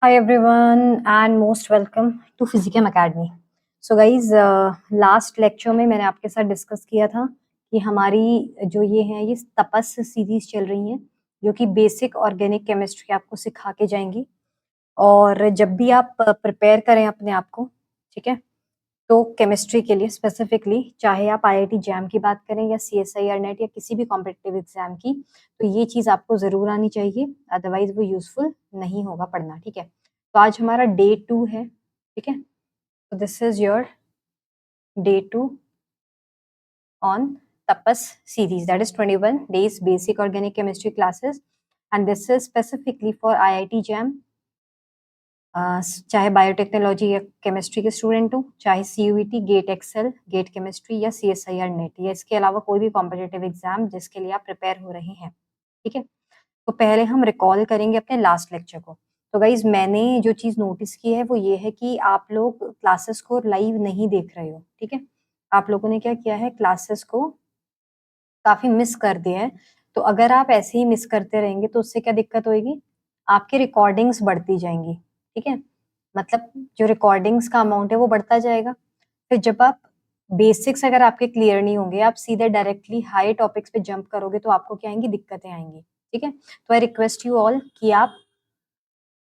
Hi everyone and most welcome to Physicam Academy. So guys, last lecture में मैंने आपके साथ डिस्कस किया था कि हमारी जो ये तपस सीरीज चल रही हैं जो कि बेसिक ऑर्गेनिक केमिस्ट्री आपको सिखा के जाएंगी। और जब भी आप प्रिपेयर करें अपने आप को, ठीक है, तो केमिस्ट्री के लिए स्पेसिफिकली, चाहे आप आईआईटी जैम की बात करें या सीएसआईआर नेट या किसी भी कॉम्पिटिटिव एग्जाम की, तो ये चीज आपको जरूर आनी चाहिए, अदरवाइज वो यूजफुल नहीं होगा पढ़ना। ठीक है, तो आज हमारा डे 2 है। ठीक है, तो this is your day 2 on tapas series, that is 21 days basic organic chemistry classes, and this is specifically for IIT JAM, चाहे बायोटेक्नोलॉजी या केमिस्ट्री के स्टूडेंट हो, चाहे CUET, GATE XL, GATE chemistry या सीएसआईआर नेट या इसके अलावा कोई भी कॉम्पिटिटिव एग्जाम जिसके लिए आप प्रिपेयर हो रहे हैं। ठीक है, तो पहले हम रिकॉल करेंगे अपने लास्ट लेक्चर को। तो गाइज, मैंने जो चीज नोटिस की है वो ये है कि आप लोग क्लासेस को लाइव नहीं देख रहे हो। ठीक है, आप लोगों ने क्या किया है, क्लासेस को काफी मिस कर दिया है। तो अगर आप ऐसे ही मिस करते रहेंगे तो उससे क्या दिक्कत होगी, आपकी रिकॉर्डिंग्स बढ़ती जाएंगी। ठीक है, मतलब जो रिकॉर्डिंग्स का अमाउंट है वो बढ़ता जाएगा। फिर जब आप बेसिक्स अगर आपके क्लियर नहीं होंगे, आप सीधे डायरेक्टली हाई टॉपिक्स पे जंप करोगे तो आपको क्या आएंगी, दिक्कतें आएंगी। ठीक है, तो आई रिक्वेस्ट यू ऑल कि आप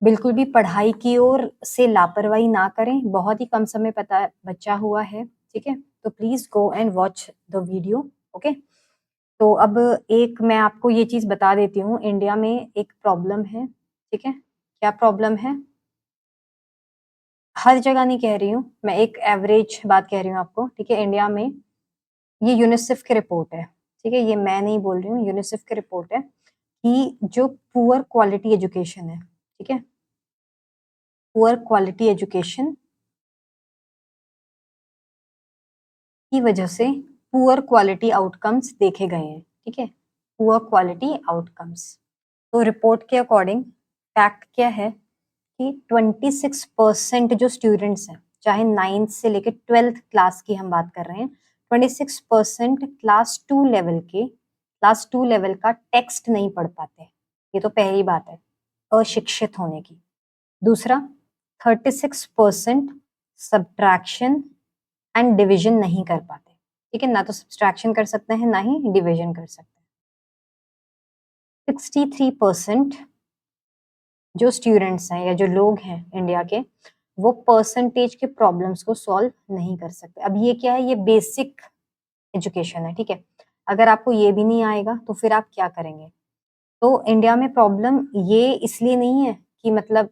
बिल्कुल भी पढ़ाई की ओर से लापरवाही ना करें। बहुत ही कम समय पता बचा हुआ है। ठीक है, तो please go and watch the video. Okay, तो अब एक मैं आपको ये चीज बता देती हूँ, इंडिया में एक प्रॉब्लम है। ठीक है, क्या प्रॉब्लम है, हर जगह नहीं कह रही हूँ मैं, एक एवरेज बात कह रही हूँ आपको। ठीक है, इंडिया में ये यूनिसेफ की रिपोर्ट है। ठीक है, ये मैं नहीं बोल रही हूँ, यूनिसेफ की रिपोर्ट है कि जो पुअर क्वालिटी एजुकेशन है, ठीक है, पुअर क्वालिटी एजुकेशन की वजह से पुअर क्वालिटी आउटकम्स देखे गए हैं। ठीक है, पुअर क्वालिटी आउटकम्स। तो रिपोर्ट के अकॉर्डिंग फैक्ट क्या है कि 26% जो स्टूडेंट्स हैं, चाहे 9th से लेकर 12th क्लास की हम बात कर रहे हैं, 26% क्लास टू लेवल का टेक्स्ट नहीं पढ़ पाते। ये तो पहली बात है अशिक्षित होने की। दूसरा, 36% सब्ट्रैक्शन एंड डिविजन नहीं कर पाते। ठीक है, ना तो सब्ट्रैक्शन कर सकते हैं ना ही डिविजन कर सकते हैं। 63% जो स्टूडेंट्स हैं या जो लोग हैं इंडिया के, वो परसेंटेज के प्रॉब्लम्स को सॉल्व नहीं कर सकते। अब ये क्या है, ये बेसिक एजुकेशन है। ठीक है, अगर आपको ये भी नहीं आएगा तो फिर आप क्या करेंगे। तो इंडिया में प्रॉब्लम ये इसलिए नहीं है कि मतलब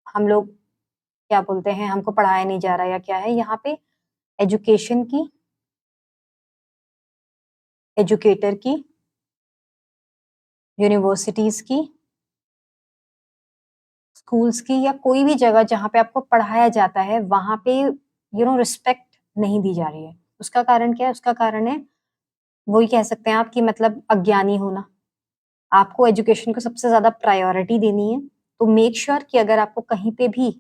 हम लोग क्या बोलते हैं, हमको पढ़ाया नहीं जा रहा या क्या है, यहाँ पे एजुकेशन की, एजुकेटर की, यूनिवर्सिटीज की, स्कूल्स की या कोई भी जगह जहाँ पे आपको पढ़ाया जाता है वहां पे रिस्पेक्ट नहीं दी जा रही है। उसका कारण क्या है, उसका कारण है वही कह सकते हैं आप कि मतलब अज्ञानी होना। आपको एजुकेशन को सबसे ज्यादा प्रायोरिटी देनी है। तो मेक श्योर कि अगर आपको कहीं पे भी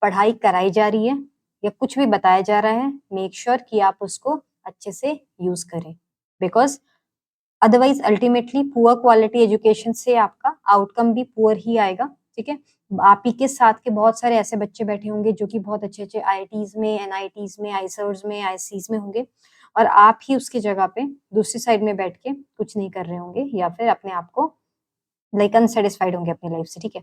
पढ़ाई कराई जा रही है या कुछ भी बताया जा रहा है, मेक श्योर कि आप उसको अच्छे से यूज करें, because otherwise ultimately poor quality education से आपका आउटकम भी पुअर ही आएगा। ठीक है, आप ही के साथ के बहुत सारे ऐसे बच्चे बैठे होंगे जो कि बहुत अच्छे अच्छे आईआईटीज में, एनआईटीज में, आईसर्स में, आईसीज में होंगे, और आप ही उसकी जगह पे दूसरी साइड में बैठ के कुछ नहीं कर रहे होंगे या फिर अपने आप को लाइक अनसेटिस्फाइड होंगे अपनी लाइफ से। ठीक है,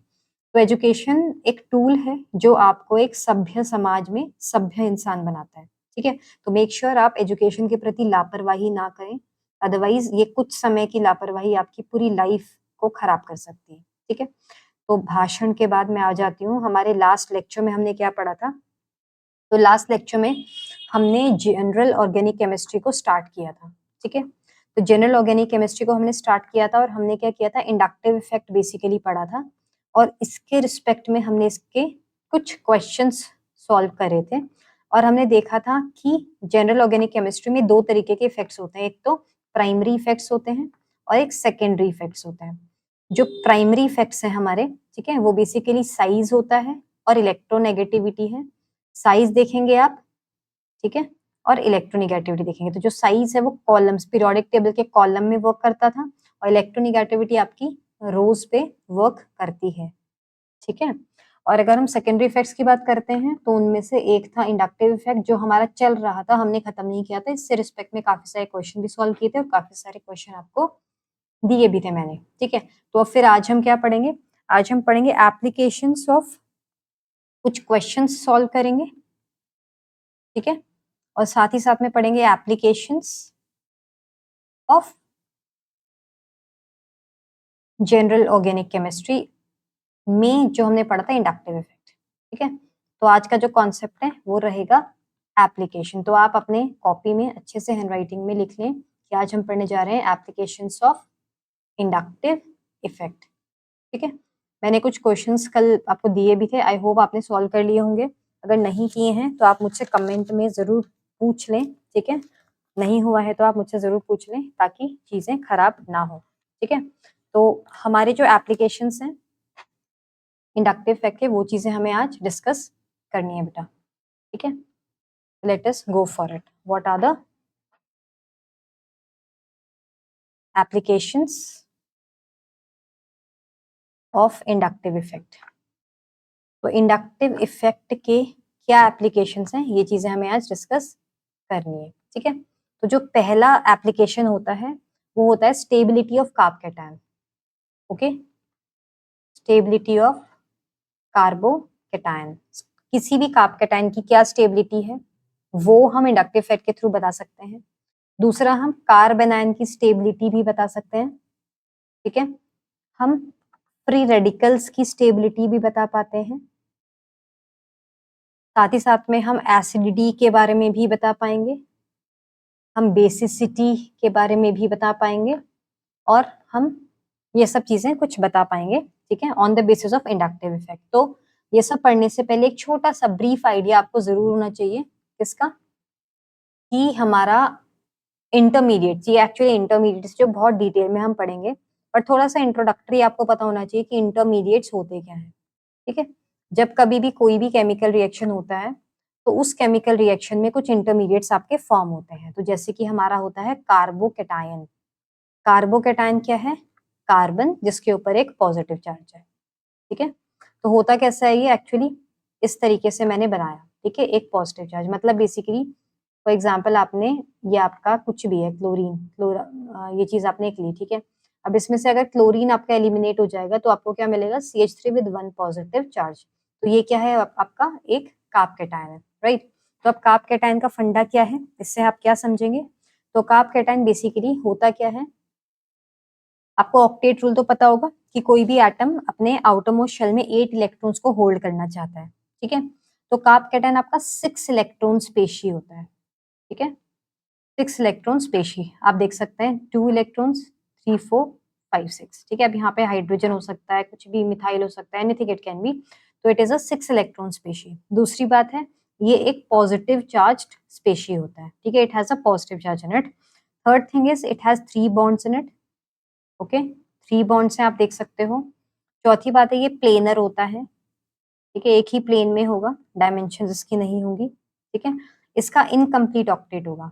तो एजुकेशन एक टूल है जो आपको एक सभ्य समाज में सभ्य इंसान बनाता है। ठीक है, तो मेक श्योर आप एजुकेशन के प्रति लापरवाही ना करें, अदरवाइज ये कुछ समय की लापरवाही आपकी पूरी लाइफ को खराब कर सकती है। ठीक है, तो भाषण के बाद मैं आ जाती हूँ, हमारे लास्ट लेक्चर में हमने क्या पढ़ा था। तो लास्ट लेक्चर में हमने जनरल ऑर्गेनिक केमिस्ट्री को स्टार्ट किया था। ठीक है, तो जनरल ऑर्गेनिक केमिस्ट्री को हमने स्टार्ट किया था और हमने क्या किया था, इंडक्टिव इफेक्ट बेसिकली पढ़ा था, और इसके रिस्पेक्ट में हमने इसके कुछ क्वेश्चंस सॉल्व करे थे। और हमने देखा था कि जनरल ऑर्गेनिक केमिस्ट्री में दो तरीके के इफेक्ट्स होते हैं, एक तो प्राइमरी इफेक्ट्स होते हैं और एक सेकेंडरी इफेक्ट्स होते हैं। जो प्राइमरी इफेक्ट्स हैं हमारे, ठीक है, वो बेसिकली साइज होता है और इलेक्ट्रोनेगेटिविटी है। साइज देखेंगे आप, ठीक है, और इलेक्ट्रोनिगेटिविटी देखेंगे। तो जो साइज है वो कॉलम्स, पीरियोडिक टेबल के कॉलम में वर्क करता था, और इलेक्ट्रोनिगेटिविटी आपकी रोज पे वर्क करती है। ठीक है, और अगर हम सेकेंडरी इफेक्ट्स की बात करते हैं तो उनमें से एक था इंडक्टिव इफेक्ट, जो हमारा चल रहा था, हमने खत्म नहीं किया था। इससे रिस्पेक्ट में काफी सारे क्वेश्चन भी सॉल्व किए थे और काफी सारे क्वेश्चन आपको दिए भी थे मैंने, ठीक है। तो अब फिर आज हम क्या पढ़ेंगे, आज हम पढ़ेंगे एप्लीकेशंस ऑफ, कुछ क्वेश्चन सॉल्व करेंगे, ठीक है, और साथ ही साथ में पढ़ेंगे applications of general organic chemistry में जो हमने पढ़ा था इंडक्टिव इफेक्ट, ठीक है। तो आज का जो कॉन्सेप्ट है वो रहेगा एप्लीकेशन। तो आप अपने कॉपी में अच्छे से हैंडराइटिंग में लिख लें कि आज हम पढ़ने जा रहे हैं एप्लीकेशंस ऑफ इंडक्टिव इफेक्ट, ठीक है। मैंने कुछ क्वेश्चंस कल आपको दिए भी थे, आई होप आपने सॉल्व कर लिए होंगे। अगर नहीं किए हैं तो आप मुझसे कमेंट में जरूर पूछ लें, ठीक है। नहीं हुआ है तो आप मुझसे जरूर पूछ लें ताकि चीजें खराब ना हो, ठीक है। तो हमारे जो एप्लीकेशंस हैं इंडक्टिव इफेक्ट के, वो चीजें हमें आज डिस्कस करनी है बेटा, ठीक है। Let us go for it. What are the applications of inductive effect? तो इंडक्टिव इफेक्ट के क्या एप्लीकेशंस हैं, ये चीजें हमें आज डिस्कस करनी है, ठीक है। तो जो पहला एप्लीकेशन होता है वो होता है stability of carbocation, okay, stability of carbocation. किसी भी कार्बोकैटायन की क्या स्टेबिलिटी है वो हम इंडक्टिव इफेक्ट के थ्रू बता सकते हैं। दूसरा, हम कार्बेनायन की स्टेबिलिटी भी बता सकते हैं, ठीक है। हम फ्री रेडिकल्स की स्टेबिलिटी भी बता पाते हैं, साथ ही साथ में हम एसिडिटी के बारे में भी बता पाएंगे, हम बेसिसिटी के बारे में भी बता पाएंगे, और हम ये सब चीजें कुछ बता पाएंगे, ठीक है, on the basis of inductive effect. तो ये सब पढ़ने से पहले एक छोटा सा ब्रीफ आइडिया आपको जरूर होना चाहिए किसका, कि हमारा इंटरमीडिएट, ये एक्चुअली इंटरमीडिएट जो बहुत डिटेल में हम पढ़ेंगे, पर थोड़ा सा इंट्रोडक्टरी आपको पता होना चाहिए कि इंटरमीडिएट्स होते क्या हैं, ठीक है। जब कभी भी कोई भी केमिकल रिएक्शन होता है तो उस केमिकल रिएक्शन में कुछ इंटरमीडिएट्स आपके फॉर्म होते हैं। तो जैसे कि हमारा होता है कार्बोकैटायन। कार्बोकैटायन क्या है? कार्बन जिसके ऊपर एक पॉजिटिव चार्ज है, ठीक है। तो होता कैसा है ये एक्चुअली, इस तरीके से मैंने बनाया, ठीक है, एक पॉजिटिव चार्ज मतलब बेसिकली फॉर एग्जाम्पल आपने, ये आपका कुछ भी है क्लोरीन, ये चीज आपने एक ली, ठीक है। अब इसमें से अगर क्लोरीन आपका एलिमिनेट हो जाएगा तो आपको क्या मिलेगा, CH3 विद 1 पॉजिटिव चार्ज। तो ये क्या है, आपका एक कार्बोकैटायन है, राइट। तो अब कार्बोकैटायन का फंडा क्या है, इससे आप क्या समझेंगे? तो कार्बोकैटायन बेसिकली होता क्या है, आपको ऑक्टेट रूल तो पता होगा कि कोई भी एटम अपने आउटरमोस्ट शेल में 8 इलेक्ट्रॉन्स को होल्ड करना चाहता है, ठीक है। तो कार्बोकैटायन आपका 6 इलेक्ट्रॉन स्पेशी होता है, ठीक है, 6 इलेक्ट्रॉन स्पेशी। आप देख सकते हैं 2 इलेक्ट्रॉन्स, 3 4 5 6, ठीक है। अब यहाँ पे हाइड्रोजन हो सकता है, कुछ भी मिथाइल हो सकता है, एनीथिंग इट कैन बी। तो it is a 6 electron species. दूसरी बात है, ये एक पॉजिटिव चार्ज्ड स्पेशी होता है, ठीक है, it has a positive charge in it. Third thing is it has 3 bonds in it, okay, 3 bonds हैं, आप देख सकते हो। चौथी बात है ये प्लेनर होता है, ठीक है, एक ही प्लेन में होगा, डायमेंशन इसकी नहीं होगी, ठीक है। इसका इनकम्प्लीट ऑक्टेट होगा।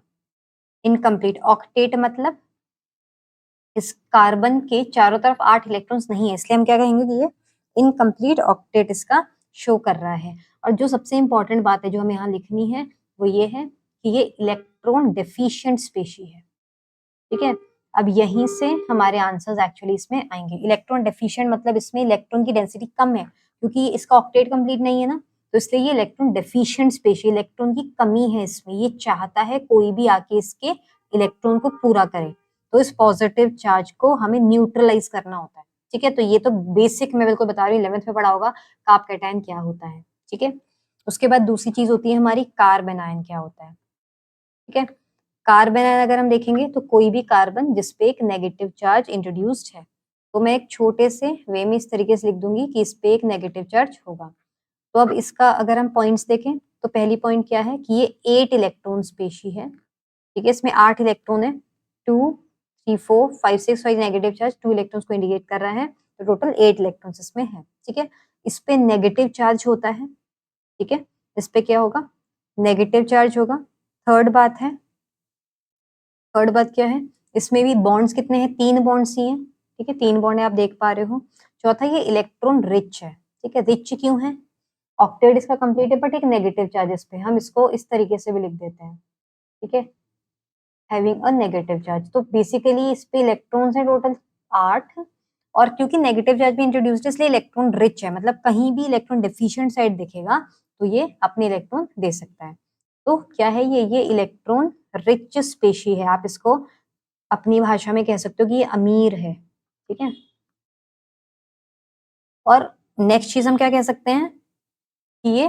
इनकम्प्लीट ऑक्टेट मतलब इस कार्बन के चारों तरफ 8 इलेक्ट्रॉन्स नहीं है, इसलिए हम क्या कहेंगे कि ये इनकम्प्लीट ऑक्टेट इसका शो कर रहा है। और जो सबसे इंपॉर्टेंट बात है जो हमें यहाँ लिखनी है वो ये है कि ये इलेक्ट्रॉन डेफिशिएंट स्पेशी है, ठीक है। अब यहीं से हमारे आंसर्स एक्चुअली इसमें आएंगे। इलेक्ट्रॉन डेफिशिएंट मतलब इसमें इलेक्ट्रॉन की डेंसिटी कम है, क्योंकि इसका ऑक्टेट कंप्लीट नहीं है ना, तो इसलिए ये इलेक्ट्रॉन डेफिशिएंट स्पेशी, इलेक्ट्रॉन की कमी है इसमें, ये चाहता है कोई भी आके इसके इलेक्ट्रॉन को पूरा करे। तो इस पॉजिटिव चार्ज को हमें न्यूट्रलाइज करना होता है, ठीक है। तो ये तो बेसिक मैं बिल्कुल बता रही हूँ, 11th में पढ़ा होगा कार्बोकैटायन क्या होता है, ठीक है। उसके बाद दूसरी चीज होती है हमारी कार्बेनायन क्या होता है, ठीक है। कार्बन अगर हम देखेंगे तो कोई भी कार्बन जिसपे एक नेगेटिव चार्ज इंट्रोड्यूस्ड है, तो मैं एक छोटे से वे में इस तरीके से लिख दूंगी कि इस पे एक नेगेटिव चार्ज होगा। तो अब इसका अगर हम पॉइंट्स देखें तो पहली पॉइंट क्या है कि ये 8 इलेक्ट्रॉन स्पेशी है, ठीक है, इसमें 8 इलेक्ट्रॉन है, 2 3 4 5 6 वाइज नेगेटिव चार्ज 2 इलेक्ट्रॉन्स को इंडिकेट कर रहा है, तो टोटल 8 इलेक्ट्रॉन्स इसमें है, ठीक है। इस पे नेगेटिव चार्ज होता है, ठीक है, इस पे क्या होगा, नेगेटिव चार्ज होगा। थर्ड बात क्या है, इसमें भी बॉन्ड्स कितने हैं, 3 बॉन्ड्स ही हैं, ठीक है, 3 बॉन्ड है, आप देख पा रहे हो। चौथा, ये इलेक्ट्रॉन रिच है, ठीक है, रिच क्यों है, ऑक्टेट इसका कंप्लीट है बट एक नेगेटिव चार्जेस पे, हम इसको इस तरीके से भी लिख देते हैं, ठीक है, हैविंग अ नेगेटिव चार्ज। तो बेसिकली इस पे इलेक्ट्रॉन्स है टोटल 8, और क्योंकि नेगेटिव चार्ज भी इंट्रोड्यूस्ड है इसलिए इलेक्ट्रॉन रिच है, मतलब कहीं भी इलेक्ट्रॉन डेफिशिएंट साइड दिखेगा तो ये अपने इलेक्ट्रॉन दे सकता है। तो क्या है ये इलेक्ट्रॉन रिच स्पेशी है, आप इसको अपनी भाषा में कह सकते हो कि ये अमीर है, ठीक है। और नेक्स्ट चीज हम क्या कह सकते हैं कि ये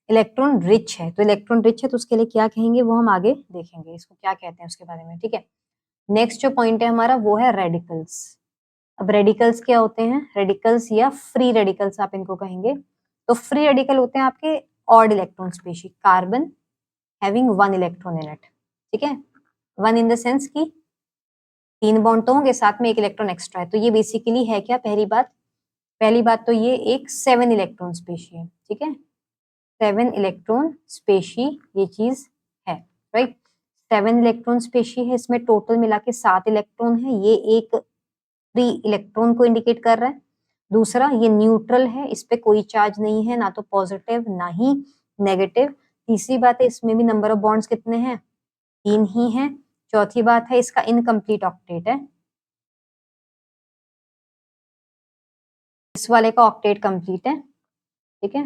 इलेक्ट्रॉन रिच है, तो इलेक्ट्रॉन रिच है तो उसके लिए क्या कहेंगे वो हम आगे देखेंगे, इसको क्या कहते हैं उसके बारे में, ठीक है। नेक्स्ट जो पॉइंट है हमारा वो है रेडिकल्स। अब रेडिकल्स क्या होते हैं, रेडिकल्स या फ्री रेडिकल्स आप इनको कहेंगे। तो फ्री रेडिकल होते हैं आपके odd electron species, carbon having 1 electron in it, ठीक है, 1 इन द सेंस की 3 बॉन्ड तो होंगे, साथ में 1 इलेक्ट्रॉन एक्स्ट्रा है, तो ये बेसिकली है क्या, पहली बात तो ये एक 7 इलेक्ट्रॉन स्पेशी है, ठीक है, 7 इलेक्ट्रॉन स्पेशी ये चीज है, राइट। 7 इलेक्ट्रॉन स्पेशी है, इसमें टोटल मिला के 7 इलेक्ट्रॉन है, ये एक फ्री इलेक्ट्रॉन को इंडिकेट कर रहा है। दूसरा ये न्यूट्रल है, इस पे कोई चार्ज नहीं है, ना तो पॉजिटिव ना ही नेगेटिव। तीसरी बात है इसमें भी नंबर ऑफ बॉन्ड्स कितने हैं, 3 ही हैं। चौथी बात है इसका इनकम्प्लीट ऑक्टेट है, इस वाले का ऑक्टेट कंप्लीट है, ठीक है,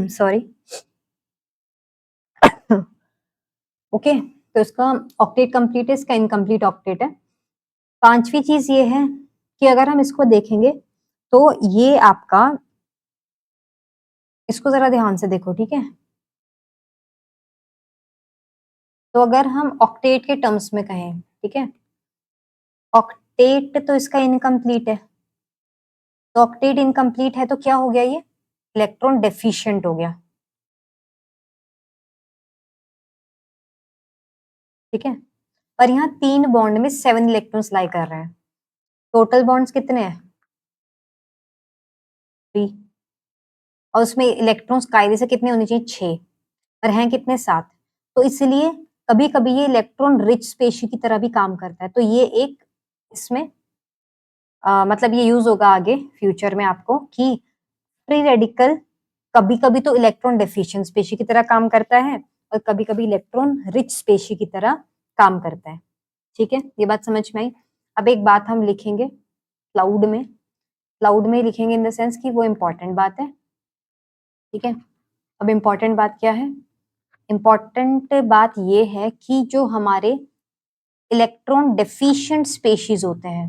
सॉरी, ओके, तो इसका ऑक्टेट कंप्लीट है, इसका इनकम्प्लीट ऑक्टेट है। पांचवी चीज ये है कि अगर हम इसको देखेंगे तो ये आपका, इसको जरा ध्यान से देखो, ठीक है। तो अगर हम ऑक्टेट के टर्म्स में कहें, ठीक है, ऑक्टेट तो इसका इनकम्प्लीट है, तो ऑक्टेट इनकम्प्लीट है तो क्या हो गया, ये इलेक्ट्रॉन डेफिशिएंट हो गया, ठीक है। और यहाँ 3 बॉन्ड में 7 इलेक्ट्रॉन्स लाई कर रहे हैं, टोटल बॉन्ड्स कितने हैं 3, और उसमें इलेक्ट्रॉन्स कायदे से कितने होने चाहिए 6, और हैं कितने 7, तो इसलिए कभी कभी ये इलेक्ट्रॉन रिच स्पेशी की तरह भी काम करता है। तो ये एक इसमें मतलब ये यूज होगा आगे फ्यूचर में आपको कि फ्री रेडिकल कभी कभी तो इलेक्ट्रॉन डेफिशिएंट स्पेशी की तरह काम करता है और कभी कभी इलेक्ट्रॉन रिच स्पेशी की तरह काम करता है, ठीक है, ये बात समझ में आई। अब एक बात हम लिखेंगे क्लाउड में लिखेंगे इन द सेंस कि वो इंपॉर्टेंट बात है, ठीक है। अब इंपॉर्टेंट बात क्या है, इंपॉर्टेंट बात ये है कि जो हमारे इलेक्ट्रॉन डेफिशिएंट स्पेशीज होते हैं,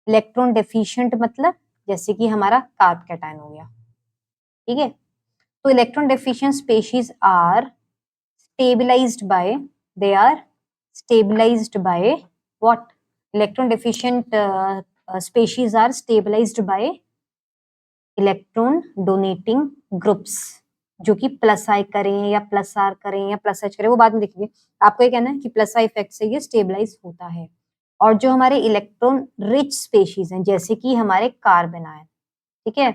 इलेक्ट्रॉन डेफिशिएंट मतलब जैसे कि हमारा कार्ब कैटायन हो गया, ठीक है, तो electron deficient species are stabilized by, they are stabilized by what, electron deficient species are stabilized by electron donating groups, जो कि प्लस आई करें या प्लस आर करें या प्लस एच करें वो बाद में देखेंगे। आपको ये कहना है कि प्लस आई इफेक्ट से ये स्टेबलाइज होता है। और जो हमारे इलेक्ट्रॉन रिच स्पेशीज हैं जैसे कि हमारे कार्बन आयन, ठीक है,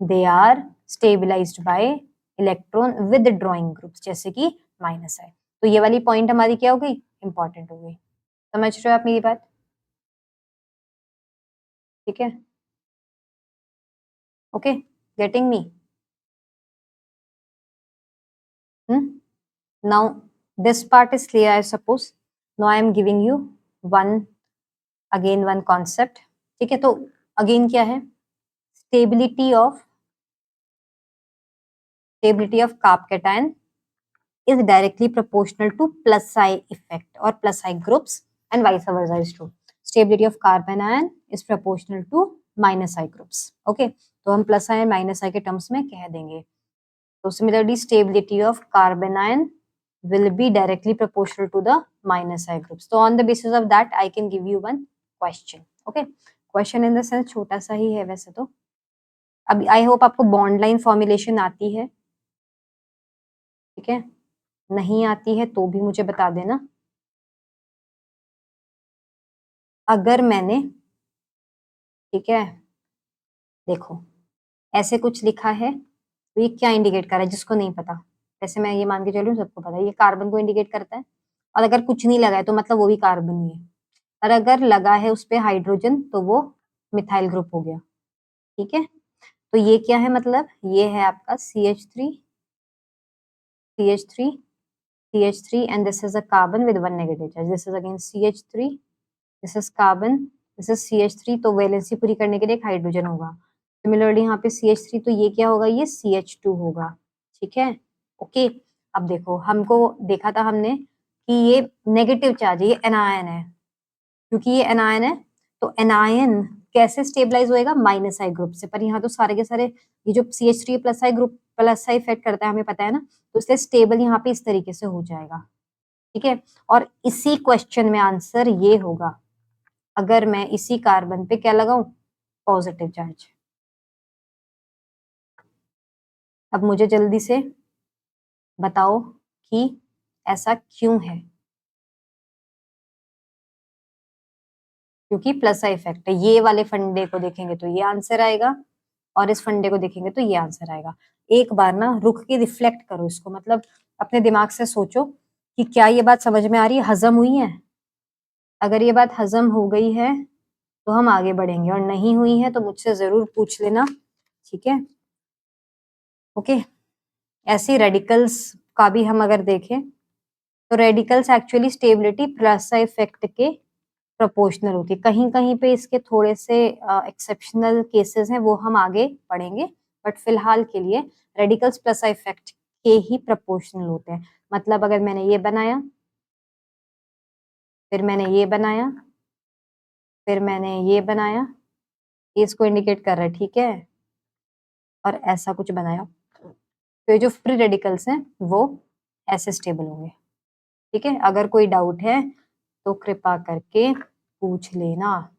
they are stabilized by electron withdrawing groups जैसे कि माइनस आई। तो ये वाली पॉइंट हमारी क्या हो गई, इंपॉर्टेंट हो गई। समझ रहे हो आप मेरी बात, ठीक है, okay, getting me, now this part is clear I suppose. Now I am giving you one concept, ठीक है। तो अगेन क्या है, stability of carb cation is directly proportional to plus psi effect or plus psi groups and vice versa is true. Stability of carbon ion is proportional to minus psi groups. Okay, तो हम plus psi and minus psi के terms में कह देंगे। तो similarly stability of carbon ion will be directly proportional to the minus psi groups. So on the basis of that I can give you one question. Okay, question in the sense छोटा सा ही है वैसे तो। अब I hope आपको bond line formulation आती है, ठीक है, नहीं आती है तो भी मुझे बता देना। अगर मैंने, ठीक है, देखो ऐसे कुछ लिखा है तो ये क्या इंडिकेट कर रहा है जिसको नहीं पता, वैसे मैं ये मान के चलूं सबको पता है, ये कार्बन को इंडिकेट करता है। और अगर कुछ नहीं लगा है तो मतलब वो भी कार्बन ही है, और अगर लगा है उस पे हाइड्रोजन तो वो मिथाइल ग्रुप हो गया, ठीक है। तो ये क्या है, मतलब ये है आपका CH3 CH3 CH3 and this is a carbon with one negative charge. This is again CH3, this is carbon, this is CH3, तो वैलेंसी पूरी करने के लिए एक हाइड्रोजन होगा। सिमिलरली यहाँ पे CH3, तो ये क्या होगा, ये CH2 होगा, ठीक है। ओके, अब देखो हमको देखा था हमने कि ये नेगेटिव चार्ज है, ये एनायन है, क्योंकि ये एनायन है तो एनायन कैसे स्टेबलाइज होएगा, माइनस आई ग्रुप से। पर यहाँ तो सारे के सारे ये जो CH3 plus I group plus I effect करता है हमें पता है ना, तो इसलिए स्टेबल यहाँ पे इस तरीके से हो जाएगा, ठीक है। और इसी क्वेश्चन में आंसर ये होगा अगर मैं इसी कार्बन पे क्या लगाऊं, पॉजिटिव चार्ज। अब मुझे जल्दी से बताओ कि ऐसा क्यों है, क्योंकि प्लस आई इफेक्ट है। ये वाले फंडे को देखेंगे तो ये आंसर आएगा और इस फंडे को देखेंगे तो ये आंसर आएगा। एक बार ना रुक के रिफ्लेक्ट करो इसको, मतलब अपने दिमाग से सोचो कि क्या ये बात समझ में आ रही है, हजम हुई है। अगर ये बात हजम हो गई है तो हम आगे बढ़ेंगे, और नहीं हुई है तो मुझसे जरूर पूछ लेना, ठीक है। ओके, ऐसे रेडिकल्स का भी हम अगर देखें तो radicals actually stability plus effect के प्रोपोर्शनल होती है। कहीं कहीं पे इसके थोड़े से एक्सेप्शनल केसेस हैं, वो हम आगे पढ़ेंगे, बट फिलहाल के लिए रेडिकल्स प्लस इफेक्ट के ही प्रोपोर्शनल होते हैं। मतलब अगर मैंने ये बनाया, फिर मैंने ये बनाया, फिर मैंने ये बनाया, ये इसको इंडिकेट कर रहा है, ठीक है, और ऐसा कुछ बनाया, तो ये जो फ्री रेडिकल्स हैं वो ऐसे स्टेबल होंगे, ठीक है। अगर कोई डाउट है तो कृपा करके पूछ लेना,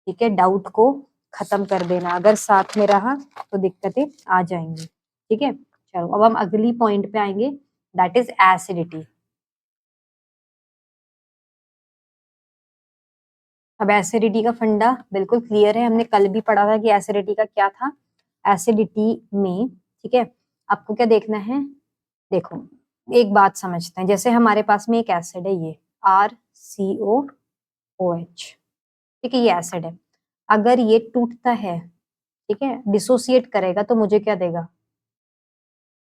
ठीक है। डाउट को खत्म कर देना, अगर साथ में रहा तो दिक्कतें आ जाएंगी, ठीक है। चलो अब हम अगली पॉइंट पे आएंगे, दैट इज एसिडिटी। अब एसिडिटी का फंडा बिल्कुल क्लियर है, हमने कल भी पढ़ा था कि एसिडिटी का क्या था। एसिडिटी में, ठीक है, आपको क्या देखना है, देखो एक बात समझते हैं। जैसे हमारे पास में एक एसिड है, ये RCOOH, ठीक है, ये एसिड है। अगर ये टूटता है, ठीक है, डिसोसिएट करेगा तो मुझे क्या देगा,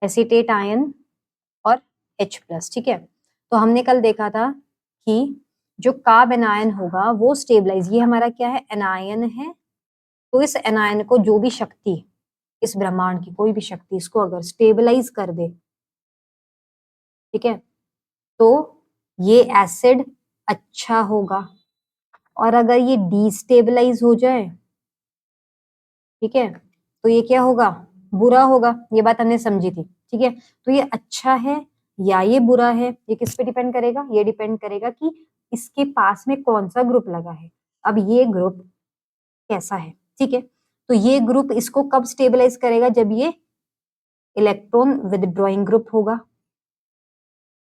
एसीटेट आयन और H+, ठीक है। तो हमने कल देखा था कि जो कार्ब एनायन होगा वो स्टेबलाइज, ये हमारा क्या है, एनायन है। तो इस एनायन को जो भी शक्ति, इस ब्रह्मांड की कोई भी शक्ति इसको अगर स्टेबलाइज कर दे, ठीक है, तो ये एसिड अच्छा होगा। और अगर ये डिस्टेबलाइज हो जाए, ठीक है, तो ये क्या होगा, बुरा होगा। ये बात हमने समझी थी, ठीक है। तो ये अच्छा है या ये बुरा है, ये किस पे डिपेंड करेगा, ये डिपेंड करेगा कि इसके पास में कौन सा ग्रुप लगा है। अब ये ग्रुप कैसा है, ठीक है, तो ये ग्रुप इसको कब स्टेबलाइज करेगा, जब ये इलेक्ट्रॉन विदड्रॉइंग ग्रुप होगा।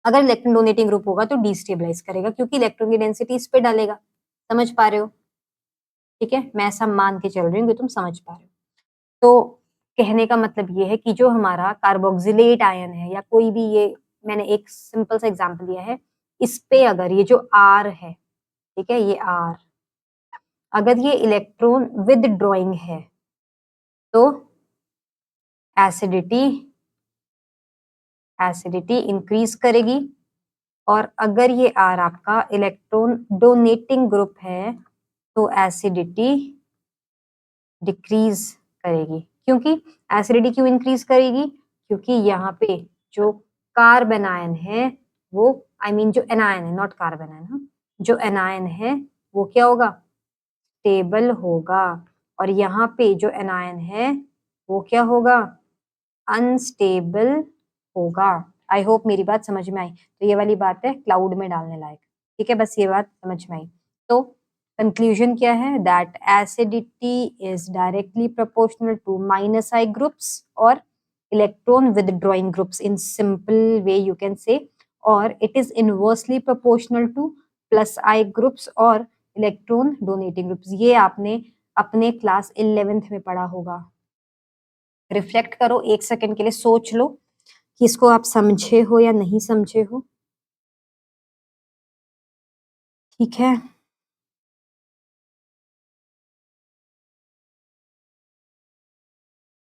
अगर इलेक्ट्रॉन डोनेटिंग ग्रुप होगा तो डिस्टेबलाइज करेगा, क्योंकि इलेक्ट्रॉन की डेंसिटी इस पे डालेगा। समझ पा रहे हो, ठीक है, मैं ऐसा मान के चल रही हूँ कि तुम समझ पा रहे हो। तो कहने का मतलब ये है कि जो हमारा कार्बोक्सिलेट आयन है या कोई भी, ये मैंने एक सिंपल सा एग्जांपल दिया है, इस पे अगर ये जो R है, ठीक है, ये R अगर ये इलेक्ट्रॉन विदड्रॉइंग है तो एसिडिटी इंक्रीज करेगी। और अगर ये R आपका इलेक्ट्रॉन डोनेटिंग ग्रुप है तो एसिडिटी डिक्रीज करेगी। क्योंकि एसिडिटी क्यों इंक्रीज करेगी, क्योंकि यहाँ पे जो कार्बन आयन है वो, आई मीन जो एनायन है, नॉट कार्बन आयन, जो एनायन है वो क्या होगा, स्टेबल होगा। और यहाँ पे जो एनायन है वो क्या होगा, अनस्टेबल होगा। आई होप मेरी बात समझ में आई। तो ये वाली बात है क्लाउड में डालने लायक, ठीक है, बस ये बात समझ में आई। तो कंक्लूजन क्या है, that acidity is directly proportional to minus I groups और electron withdrawing groups in simple way you can say, और it is inversely proportional to plus I groups और इलेक्ट्रॉन डोनेटिंग ग्रुप्स। ये आपने अपने क्लास 11th में पढ़ा होगा। Reflect करो, एक सेकंड के लिए सोच लो कि इसको आप समझे हो या नहीं समझे हो, ठीक है।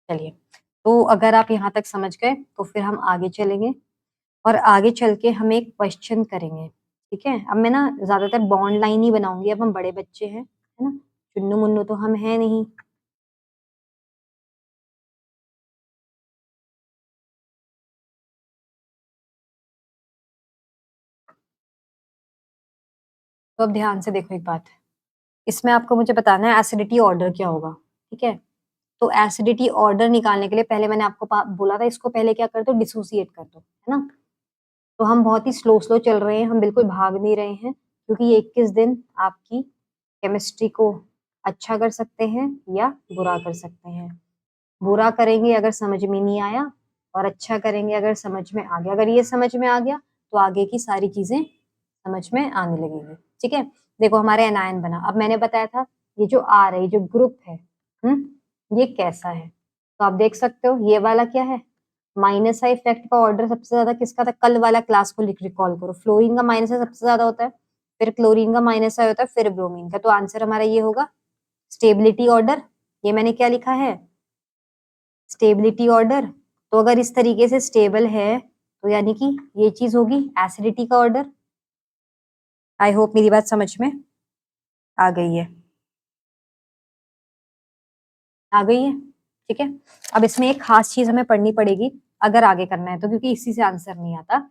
चलिए, तो अगर आप यहाँ तक समझ गए तो फिर हम आगे चलेंगे और आगे चल के हम एक क्वेश्चन करेंगे, ठीक है? अब मैं ना ज़्यादातर बॉन्ड लाइन ही बनाऊँगी, अब हम बड़े बच्चे हैं, है ना? चुन्नू-मुन्नू तो हम हैं नहीं। तो अब ध्यान से देखो एक बात, इसमें आपको मुझे बताना है एसिडिटी ऑर्डर क्या होगा, ठीक है? तो एसिडिटी ऑर्डर निकालने के लिए पहले मैंने आपको बोला था इसको पहले क्या कर दो, डिसोसिएट कर दो, है ना? तो हम बहुत ही स्लो स्लो चल रहे हैं, हम बिल्कुल भाग नहीं रहे हैं, क्योंकि ये 21 दिन आपकी केमिस्ट्री को अच्छा कर सकते हैं या बुरा कर सकते हैं। बुरा करेंगे अगर समझ में नहीं आया, और अच्छा करेंगे अगर समझ में आ गया। अगर ये समझ में आ गया तो आगे की सारी चीजें समझ में आने लगेंगी, ठीक है? देखो हमारे एनायन बना, अब मैंने बताया था ये जो आर है, ये जो ग्रुप है, ये कैसा है? तो आप देख सकते हो ये वाला क्या है, माइनस है। इफेक्ट का ऑर्डर सबसे ज्यादा किसका था? कल वाला क्लास को रिकॉल करो, फ्लोरीन का माइनस है सबसे ज्यादा होता है, फिर क्लोरीन का माइनस है होता है, फिर ब्रोमीन का। तो आंसर हमारा ये होगा स्टेबिलिटी ऑर्डर। ये मैंने क्या लिखा है? Stability order. तो अगर इस तरीके से स्टेबल है तो यानी कि ये चीज होगी एसिडिटी का ऑर्डर। आई होप मेरी बात समझ में आ गई है, आ गई है, ठीक है? अब इसमें एक खास चीज हमें पढ़नी पड़ेगी अगर आगे करना है तो, क्योंकि इसी से आंसर नहीं आता।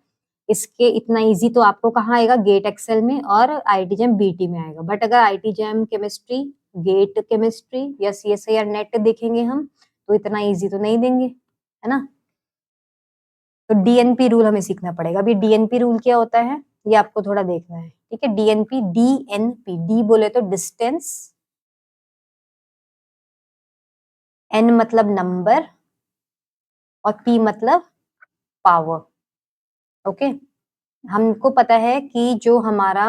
इसके इतना इजी तो आपको कहाँ आएगा? गेट एक्सेल में और आईटी जैम बीटी में आएगा। बट अगर IIT JAM chemistry, GATE chemistry या सीएसआईआर नेट देखेंगे हम तो इतना इजी तो नहीं देंगे, है ना? तो डीएनपी रूल हमें सीखना पड़ेगा। अभी डीएनपी रूल क्या होता है ये आपको थोड़ा देखना है, ठीक है? डीएनपी, डीएनपी, डी बोले तो डिस्टेंस, एन मतलब नंबर और पी मतलब पावर। ओके, हमको पता है कि जो हमारा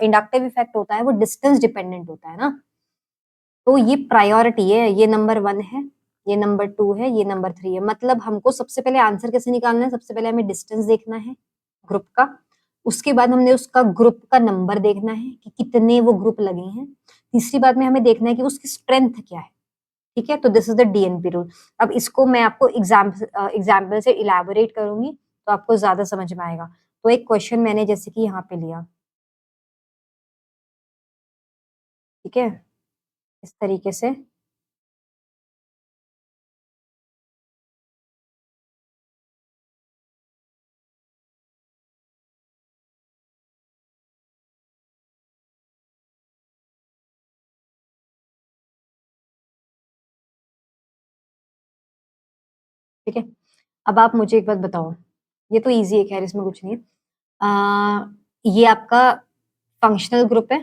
इंडक्टिव इफेक्ट होता है वो डिस्टेंस डिपेंडेंट होता है ना, तो ये प्रायोरिटी है, ये नंबर 1 है, ये नंबर 2 है, ये नंबर 3 है। मतलब हमको सबसे पहले आंसर कैसे निकालना है? सबसे पहले हमें डिस्टेंस देखना है ग्रुप का, उसके बाद हमने उसका ग्रुप का नंबर देखना है कि कितने वो ग्रुप लगे हैं, तीसरी बात में हमें देखना है कि उसकी स्ट्रेंथ क्या है, ठीक है? तो this is the DNP rule. अब इसको मैं आपको एग्जाम्पल से इलेबोरेट करूंगी तो आपको ज्यादा समझ में आएगा। तो एक क्वेश्चन मैंने जैसे कि यहाँ पे लिया, ठीक है, इस तरीके से, ठीक है? अब आप मुझे एक बात बताओ, ये तो इजी है, खैर इसमें कुछ नहीं है। ये आपका फंक्शनल ग्रुप है,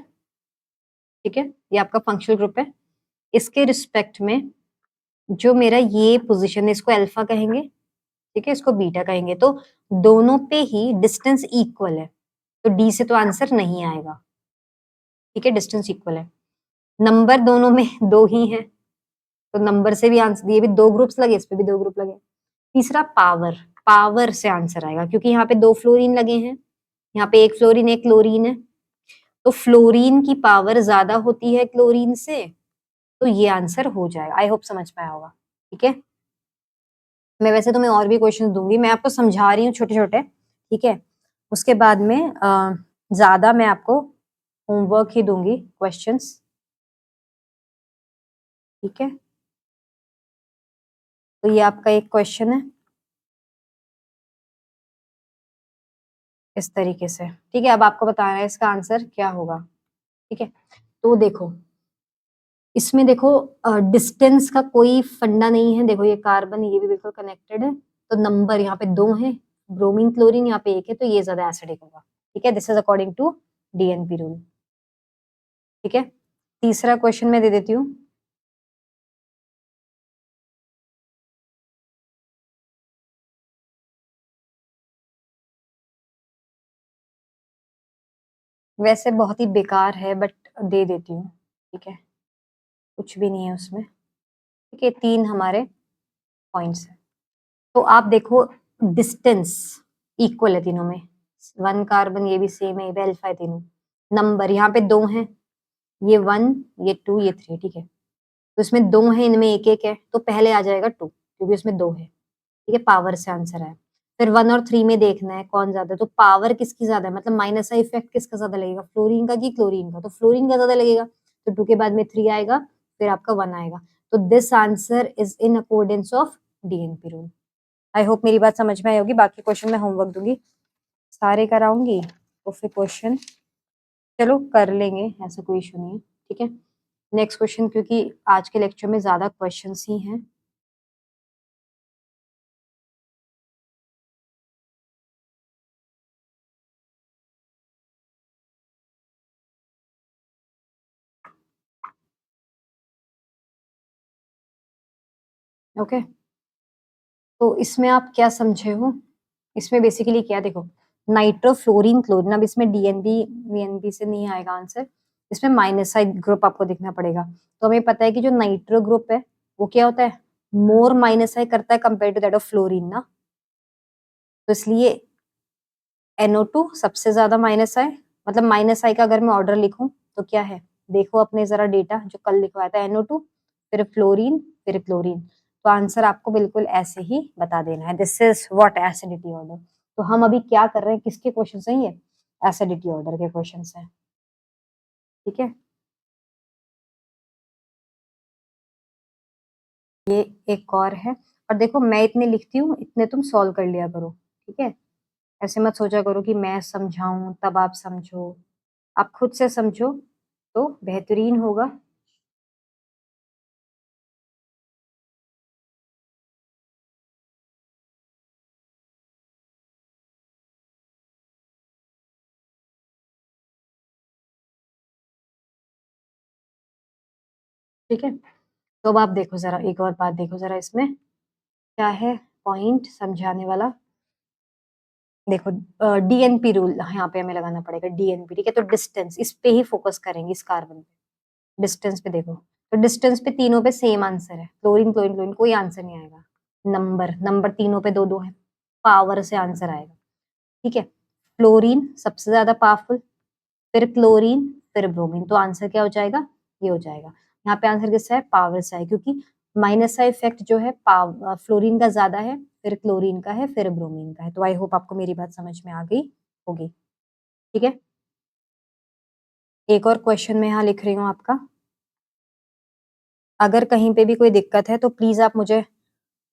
ठीक है? ये आपका फंक्शनल ग्रुप है, इसके रिस्पेक्ट में जो मेरा ये पोजीशन है इसको अल्फा कहेंगे, ठीक है? इसको बीटा कहेंगे। तो दोनों पे ही डिस्टेंस इक्वल है, तो डी से तो आंसर नहीं आएगा, ठीक है? डिस्टेंस इक्वल है, नंबर दोनों में 2 ही है, तो नंबर से भी आंसर, ये भी 2 ग्रुप्स लगे, इस पे भी 2 ग्रुप लगे। तीसरा पावर, पावर से आंसर आएगा, क्योंकि यहाँ पे 2 फ्लोरीन लगे हैं, यहाँ पे 1 फ्लोरीन 1 क्लोरीन है, तो फ्लोरीन की पावर ज्यादा होती है क्लोरीन से, तो ये आंसर हो जाएगा। आई होप समझ में आया होगा, ठीक है? मैं वैसे तुम्हें और भी क्वेश्चन दूंगी, मैं आपको समझा रही हूँ छोटे छोटे, ठीक है? उसके बाद में ज्यादा मैं आपको होमवर्क ही दूंगी, क्वेश्चंस, ठीक है? तो ये आपका एक क्वेश्चन है इस तरीके से, ठीक है? अब आपको बताना है इसका आंसर क्या होगा, ठीक है? तो देखो इसमें देखो डिस्टेंस का कोई फंडा नहीं है, देखो ये कार्बन ये भी बिल्कुल कनेक्टेड है, तो नंबर यहाँ पे 2 है, ब्रोमीन क्लोरीन यहाँ पे 1 है, तो ये ज्यादा एसिडिक होगा, ठीक है? This is according to DNP rule, ठीक है? तीसरा क्वेश्चन मैं दे देती हूँ, वैसे बहुत ही बेकार है बट दे देती हूँ, ठीक है? कुछ भी नहीं है उसमें, ठीक है? 3 हमारे पॉइंट्स है, तो आप देखो डिस्टेंस इक्वल है तीनों में, 1 कार्बन ये भी सेम है, ये भी अल्फा है तीनों, नंबर यहाँ पे 2 हैं, ये 1 ये 2 ये 3, ठीक है? तो इसमें 2 है, इनमें 1-1 है, तो पहले आ जाएगा 2 क्योंकि इसमें 2 है। ठीक है, पावर से आंसर है। फिर 1 और 3 में देखना है कौन ज्यादा है, तो पावर किसकी ज्यादा है, मतलब माइनस का इफेक्ट किसका ज्यादा लगेगा, फ्लोरीन का कि क्लोरीन का, तो फ्लोरीन का ज्यादा लगेगा, तो 2 के बाद में 3 आएगा, फिर आपका 1 आएगा। तो this answer is in accordance of DNP rule. I hope मेरी बात समझ में आई होगी। बाकी क्वेश्चन मैं होमवर्क दूंगी, सारे कराऊंगी, तो फिर क्वेश्चन चलो कर लेंगे, ऐसा कोई इशू नहीं है। ठीक है, नेक्स्ट क्वेश्चन, क्योंकि आज के लेक्चर में ज्यादा क्वेश्चंस ही हैं। ओके, तो इसमें आप क्या समझे हो, इसमें बेसिकली क्या, देखो नाइट्रोफ्लोरीन क्लोरीन, अब इसमें डीएनबी वीएनबी से नहीं आएगा आंसर, इसमें माइनस साइड ग्रुप आपको देखना पड़ेगा। तो हमें पता है कि जो नाइट्रो ग्रुप है वो क्या होता है, मोर माइनस आई करता है compare to that of fluorine ना, तो इसलिए NO2 सबसे ज्यादा माइनस आई, मतलब माइनस आई का अगर मैं ऑर्डर लिखूं तो क्या है, देखो अपने जरा डेटा जो कल लिखवाया था, NO2 फिर फ्लोरीन फिर क्लोरीन, तो आंसर आपको बिल्कुल ऐसे ही बता देना है, this is what acidity order. तो हम अभी क्या कर रहे हैं, किसके क्वेश्चन है ये, एसिडिटी ऑर्डर के क्वेश्चन है। ठीक है, ये एक और है, और देखो मैं इतने लिखती हूँ, इतने तुम सॉल्व कर लिया करो। ठीक है, ऐसे मत सोचा करो कि मैं समझाऊं तब आप समझो, आप खुद से समझो तो बेहतरीन होगा। ठीक है, तो अब आप देखो जरा, एक और बात देखो जरा, इसमें क्या है पॉइंट समझाने वाला। देखो डीएनपी रूल यहाँ पे हमें लगाना पड़ेगा, डीएनपी। ठीक है, तो डिस्टेंस इस पे ही फोकस करेंगे, इस कार्बन पे, डिस्टेंस पे देखो, तो डिस्टेंस पे तीनों पे सेम आंसर है, क्लोरीन क्लोरीन क्लोरीन, कोई आंसर नहीं आएगा। नंबर नंबर तीनों पे 2-2 है, पावर से आंसर आएगा। ठीक है, फ्लोरीन सबसे ज्यादा पावरफुल, फिर क्लोरीन फिर ब्रोमीन, तो आंसर क्या हो जाएगा, ये हो जाएगा। यहाँ पे आंसर किसका है, पावर से है, क्योंकि माइनस का इफेक्ट जो है फ्लोरीन का ज्यादा है, फिर क्लोरीन का है, फिर ब्रोमीन का है। तो आई होप आपको मेरी बात समझ में आ गई होगी। ठीक है, एक और क्वेश्चन मैं यहाँ लिख रही हूँ आपका, अगर कहीं पे भी कोई दिक्कत है तो प्लीज आप मुझे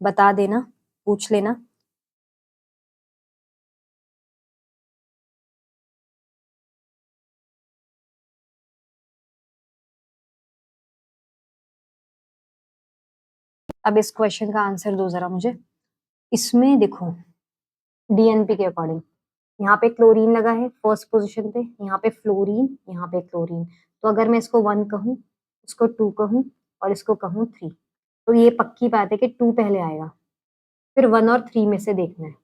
बता देना, पूछ लेना। अब इस क्वेश्चन का आंसर दो जरा मुझे। इसमें देखो डीएनपी के अकॉर्डिंग, यहाँ पे क्लोरीन लगा है फर्स्ट पोजीशन पे, यहाँ पे फ्लोरीन, यहाँ पे क्लोरीन, तो अगर मैं इसको 1 कहूँ, इसको 2 कहूँ और इसको कहूँ 3, तो ये पक्की बात है कि 2 पहले आएगा, फिर 1 और 3 में से देखना है।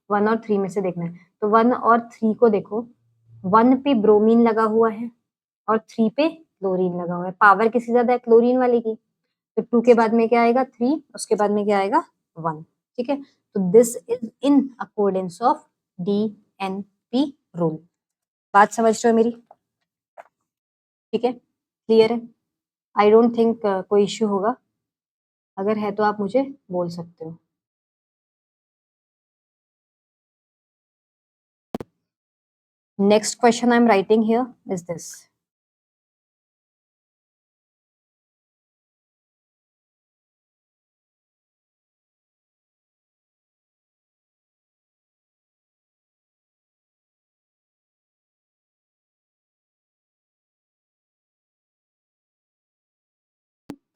1 और 3 में से देखना है, तो 1 और 3 को देखो, 1 पे ब्रोमीन लगा हुआ है और 3 पे क्लोरीन लगा हुआ है, पावर किसकी ज्यादा है, क्लोरीन वाले की, तो 2 के बाद में क्या आएगा 3, उसके बाद में क्या आएगा 1। ठीक है, तो this is in accordance of DNP rule. बात समझ रहे हो मेरी? ठीक है, क्लियर है? आई डोंट थिंक कोई इश्यू होगा, अगर है तो आप मुझे बोल सकते हो। Next question I am writing here is this,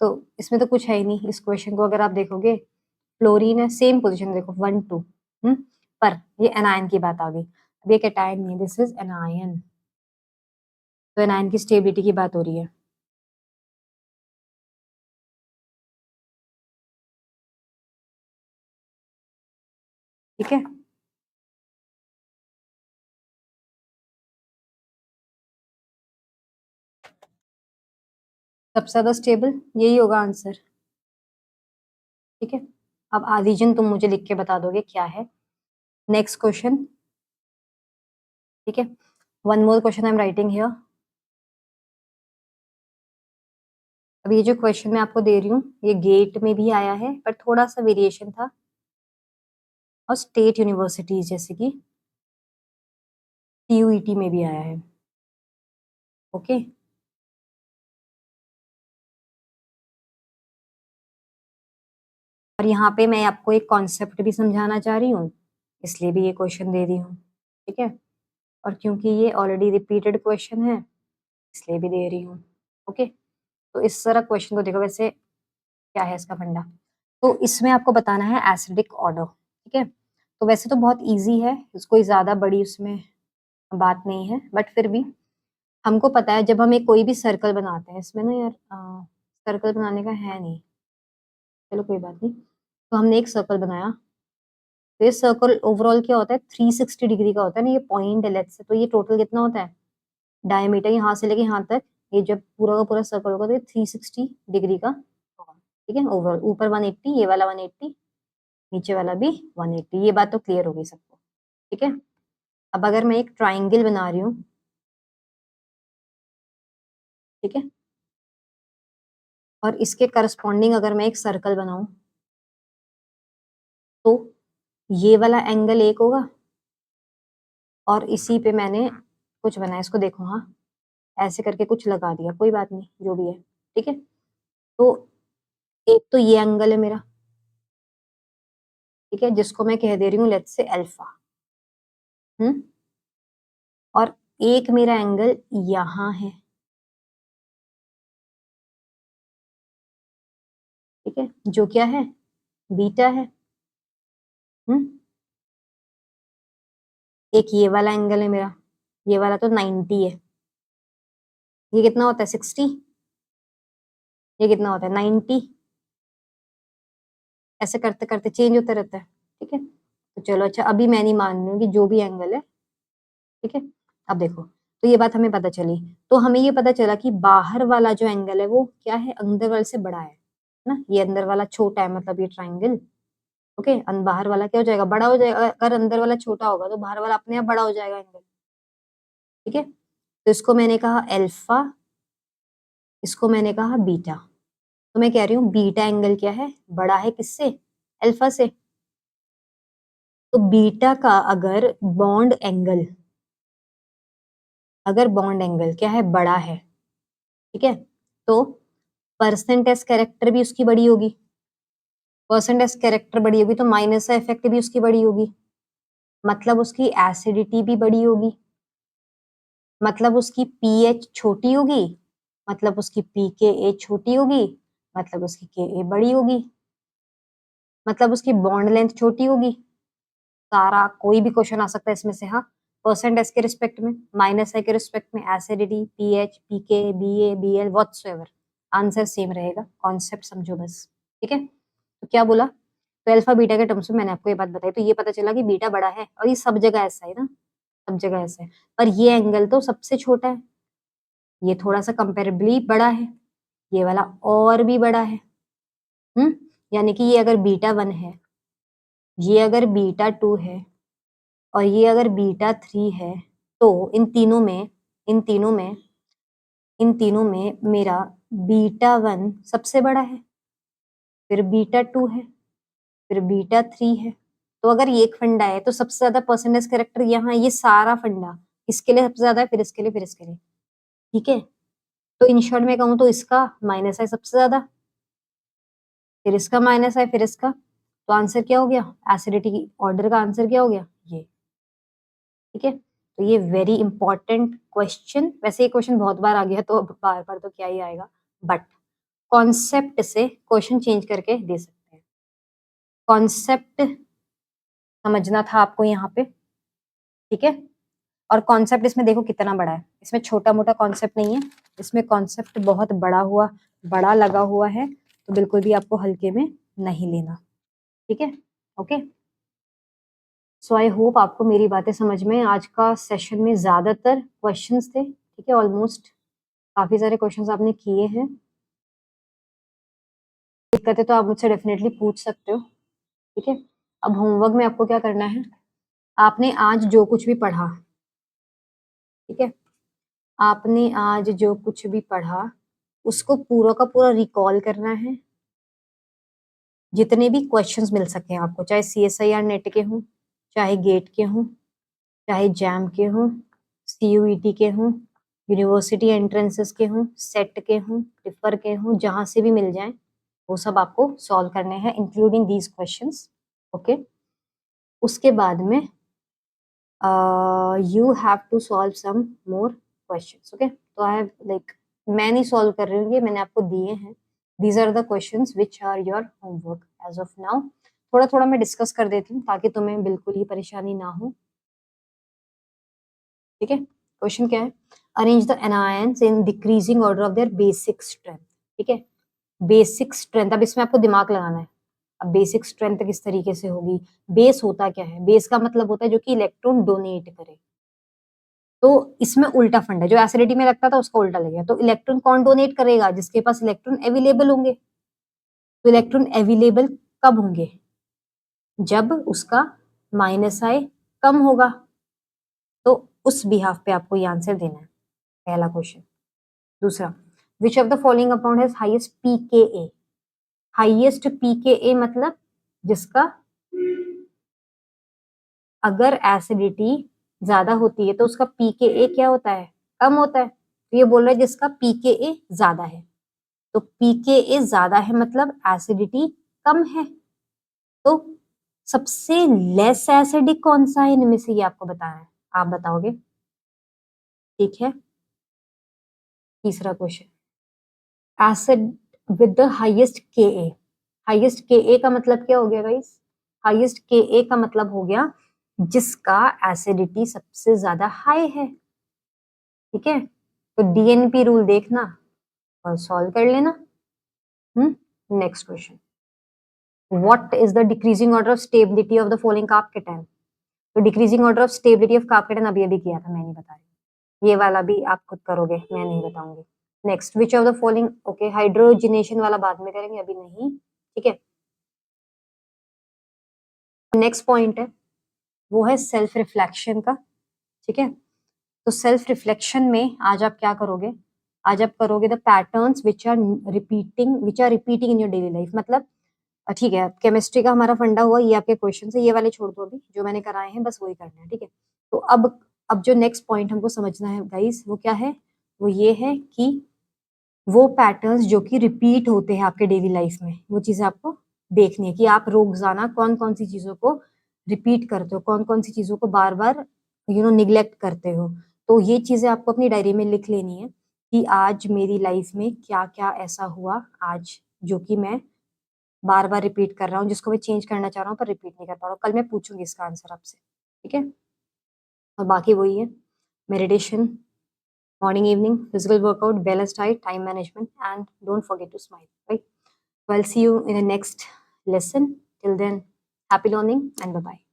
तो इसमें तो कुछ है ही नहीं, इस क्वेश्चन को अगर आप देखोगे, फ्लोरीन है सेम पोजीशन, देखो 1 2, पर ये एनायन की बात आ गई, अब ये कैटायन नहीं है, दिस इज एनायन, तो एनायन की स्टेबिलिटी की बात हो रही है। ठीक है, सबसे ज्यादा स्टेबल यही होगा आंसर। ठीक है, अब रीजन तुम मुझे लिख के बता दोगे क्या है। Next question. ठीक है, one more question I am writing here, अब ये जो क्वेश्चन मैं आपको दे रही हूँ ये गेट में भी आया है पर थोड़ा सा वेरिएशन था और स्टेट यूनिवर्सिटीज जैसे कि टीयूईटी में भी आया है। ओके, और यहाँ पे मैं आपको एक कॉन्सेप्ट भी समझाना चाह रही हूँ इसलिए भी ये क्वेश्चन दे रही हूँ। ठीक है, और क्योंकि ये ऑलरेडी रिपीटेड क्वेश्चन है इसलिए भी दे रही हूँ। ओके, तो इस तरह क्वेश्चन को देखो। वैसे क्या है इसका फंडा, तो इसमें आपको बताना है एसिडिक ऑर्डर। ठीक है, तो वैसे तो बहुत इजी है, कोई ज्यादा बड़ी उसमें बात नहीं है, बट फिर भी हमको पता है जब हम एक कोई भी सर्कल बनाते हैं, इसमें ना यार सर्कल बनाने का है नहीं, चलो कोई बात नहीं। तो हमने एक सर्कल बनाया, तो ये सर्कल ओवरऑल क्या होता है 360 डिग्री का होता है ना, ये पॉइंट है लेट्स से, तो ये टोटल कितना होता है डायमीटर यहाँ से लेके यहाँ तक, ये जब पूरा का पूरा सर्कल होगा तो ये 360 डिग्री का होगा। ठीक है, ओवरऑल ऊपर 180, ये वाला 180, नीचे वाला भी 180, ये बात तो क्लियर हो गई सबको। ठीक है, अब अगर मैं एक ट्राइंगल बना रही हूँ, ठीक है, और इसके करस्पॉन्डिंग अगर मैं एक सर्कल बनाऊं तो ये वाला एंगल एक होगा और इसी पे मैंने कुछ बनाया, इसको देखो, हाँ ऐसे करके कुछ लगा दिया, कोई बात नहीं जो भी है। ठीक है, तो एक तो ये एंगल है मेरा, ठीक है, जिसको मैं कह दे रही हूँ लेट्स से अल्फा। और एक मेरा एंगल यहाँ है, ठीक है, जो क्या है बीटा है। हम्म एक ये वाला एंगल है मेरा, ये वाला तो 90 है, ये कितना होता है 60, ये कितना होता है 90, ऐसे करते करते चेंज होता रहता है। ठीक है, तो चलो अच्छा, अभी मैं नहीं मान रही हूँ कि जो भी एंगल है, ठीक है। अब देखो, तो ये बात हमें पता चली, तो हमें ये पता चला कि बाहर वाला जो एंगल है वो क्या है, अंदर वाले से बड़ा है ना, ये अंदर वाला छोटा है, मतलब ये ट्राइंगल। ओके, बाहर वाला क्या हो जाएगा, बड़ा हो जाएगा, अगर अंदर वाला छोटा होगा तो बाहर वाला अपने आप बड़ा हो जाएगा एंगल। ठीक है, तो इसको मैंने कहा अल्फा, इसको मैंने कहा बीटा, तो मैं कह रही हूँ बीटा एंगल क्या है, बड़ा है किससे, अल्फा से। तो बीटा का अगर बॉन्ड एंगल, अगर बॉन्ड एंगल क्या है बड़ा है, ठीक है, तो परसेंटेज कैरेक्टर भी उसकी बड़ी होगी, परसेंटेज कैरेक्टर बड़ी होगी तो माइनस का इफेक्ट भी उसकी बड़ी होगी, मतलब उसकी एसिडिटी भी बड़ी होगी, मतलब उसकी पीएच छोटी होगी, मतलब उसकी पीकेए छोटी होगी, मतलब उसकी केए बड़ी होगी, मतलब उसकी बॉन्ड लेंथ छोटी होगी। सारा कोई भी क्वेश्चन आ सकता है इसमें से, हाँ, परसेंट एस के रिस्पेक्ट में, माइनस आई के रिस्पेक्ट में, acidity, pH, pK, BA, BL, whatsoever, answer same रहेगा, कॉन्सेप्ट समझो बस। ठीक है, तो क्या बोला, तो अल्फा बीटा के टर्म्स में मैंने आपको ये बात बताई, तो ये पता चला कि बीटा बड़ा है, और ये सब जगह ऐसा है ना, सब जगह ऐसा है, पर ये एंगल तो सबसे छोटा है, ये थोड़ा सा कंपेरेबली बड़ा है, ये वाला और भी बड़ा है। यानी कि ये अगर बीटा 1 है, ये अगर बीटा 2 है, और ये अगर बीटा 3 है, तो इन तीनों में मेरा बीटा 1 सबसे बड़ा है, फिर बीटा 2 है, फिर बीटा 3 है। तो अगर ये एक फंडा है तो सबसे ज्यादा परसेंटेज कैरेक्टर यहाँ, ये सारा फंडा इसके लिए सबसे ज्यादा है, फिर इसके लिए, फिर इसके लिए। ठीक है, तो इन शॉर्ट में कहूँ तो इसका माइनस है सबसे ज्यादा, फिर इसका माइनस है, फिर इसका, तो आंसर क्या हो गया, एसिडिटी की ऑर्डर का आंसर क्या हो गया ये। ठीक है, तो ये वेरी इंपॉर्टेंट क्वेश्चन, वैसे ये क्वेश्चन बहुत बार आ गया तो बार बार तो क्या ही आएगा, बट कॉन्सेप्ट से क्वेश्चन चेंज करके दे सकते हैं, कॉन्सेप्ट समझना था आपको यहाँ पे। ठीक है, और कॉन्सेप्ट इसमें देखो कितना बड़ा है, इसमें छोटा मोटा कॉन्सेप्ट नहीं है, इसमें कॉन्सेप्ट बहुत बड़ा लगा हुआ है, तो बिल्कुल भी आपको हल्के में नहीं लेना। ठीक है, ओके, सो आई होप आपको मेरी बातें समझ में, आज का सेशन में ज्यादातर क्वेश्चंस थे, ठीक है, ऑलमोस्ट काफी सारे क्वेश्चंस आपने किए हैं, दिक्कत है तो आप मुझसे डेफिनेटली पूछ सकते हो। ठीक है, अब होमवर्क में आपको क्या करना है, आपने आज जो कुछ भी पढ़ा, ठीक है, आपने आज जो कुछ भी पढ़ा उसको पूरा का पूरा रिकॉल करना है। जितने भी क्वेश्चंस मिल सके हैं आपको, चाहे CSIR नेट के हों, चाहे गेट के हों, चाहे जैम के हों, CUET के हों, यूनिवर्सिटी एंट्रेंसेस के हों, सेट के हों, पेपर के हों, जहां से भी मिल जाएं वो सब आपको सॉल्व करने हैं, इंक्लूडिंग दीज क्वेश्चंस। ओके, उसके बाद में you have to solve some more questions. Okay, तो आई हैव लाइक, मैं नहीं सॉल्व कर रही हूँ, ये मैंने आपको दिए हैं। These are the questions which are your homework as of now. थोड़ा थोड़ा मैं डिस्कस कर देती हूँ ताकि तुम्हें बिल्कुल ही परेशानी ना हो। ठीक है, क्वेश्चन क्या है? Arrange the anions in decreasing order of their basic strength. ठीक है, बेसिक स्ट्रेंथ, अब इसमें आपको दिमाग लगाना है। अब बेसिक स्ट्रेंथ किस तरीके से होगी? बेस होता क्या है? बेस का मतलब होता है जो कि इलेक्ट्रॉन डोनेट करे। तो इसमें उल्टा फंड है, जो एसिडिटी में लगता था उसका उल्टा लगेगा। तो इलेक्ट्रॉन कौन डोनेट करेगा? जिसके पास इलेक्ट्रॉन अवेलेबल होंगे। तो इलेक्ट्रॉन अवेलेबल कब होंगे? जब उसका माइनस आई कम होगा। तो उस बिहाफ पे आपको ये आंसर देना है, पहला क्वेश्चन। दूसरा, which of the following compound has highest pKa? Highest pKa मतलब जिसका अगर एसिडिटी ज्यादा होती है तो उसका pKa क्या होता है? कम होता है। तो ये बोल रहा है जिसका pKa ज्यादा है। तो pKa ज्यादा है मतलब एसिडिटी कम है। तो सबसे लेस एसिडिक कौन सा है इनमें से? ये आपको बताना है, आप बताओगे। ठीक है, तीसरा question, acid with the highest Ka। Highest Ka का मतलब क्या हो गया गाइस? हाईएस्ट Ka का मतलब हो गया जिसका एसिडिटी सबसे ज्यादा हाई है। ठीक है, तो DNP रूल देखना और सॉल्व कर लेना। Next question, what is the decreasing order of stability of the following carbocation? तो decreasing order of stability of carbocation अभी अभी किया था, मैं नहीं बता रही। ये वाला भी आप खुद करोगे, मैं नहीं बताऊंगी। Next, which of the following, okay hydrogenation वाला बाद में करेंगे, अभी नहीं। ठीक है, नेक्स्ट पॉइंट है वो है सेल्फ रिफ्लेक्शन का। ठीक है, तो सेल्फ रिफ्लेक्शन में आज आप क्या करोगे? आज आप करोगे the patterns which are repeating in your daily life. मतलब ठीक है, केमिस्ट्री का हमारा फंडा हुआ, ये आपके क्वेश्चन है, ये वाले छोड़ दो, अभी जो मैंने कराए हैं बस वही करना है। ठीक है, तो अब जो नेक्स्ट पॉइंट हमको समझना है गाइस वो क्या है? वो ये है कि वो पैटर्न्स जो कि रिपीट होते हैं आपके डेली लाइफ में, वो चीजें आपको देखनी है कि आप रोजाना कौन कौन सी चीजों को रिपीट करते हो, कौन कौन सी चीजों को बार बार निग्लेक्ट करते हो। तो ये चीजें आपको अपनी डायरी में लिख लेनी है कि आज मेरी लाइफ में क्या क्या ऐसा हुआ आज जो कि मैं बार बार रिपीट कर रहा हूँ, जिसको मैं चेंज करना चाह रहा हूँ पर रिपीट नहीं कर पा रहा हूँ। कल मैं पूछूंगी इसका आंसर आपसे। ठीक है, और बाकी वही है, meditation, morning, evening, physical workout, balanced diet, time management, and don't forget to smile, right? So I'll see you in the next lesson. Till then, happy learning and bye-bye.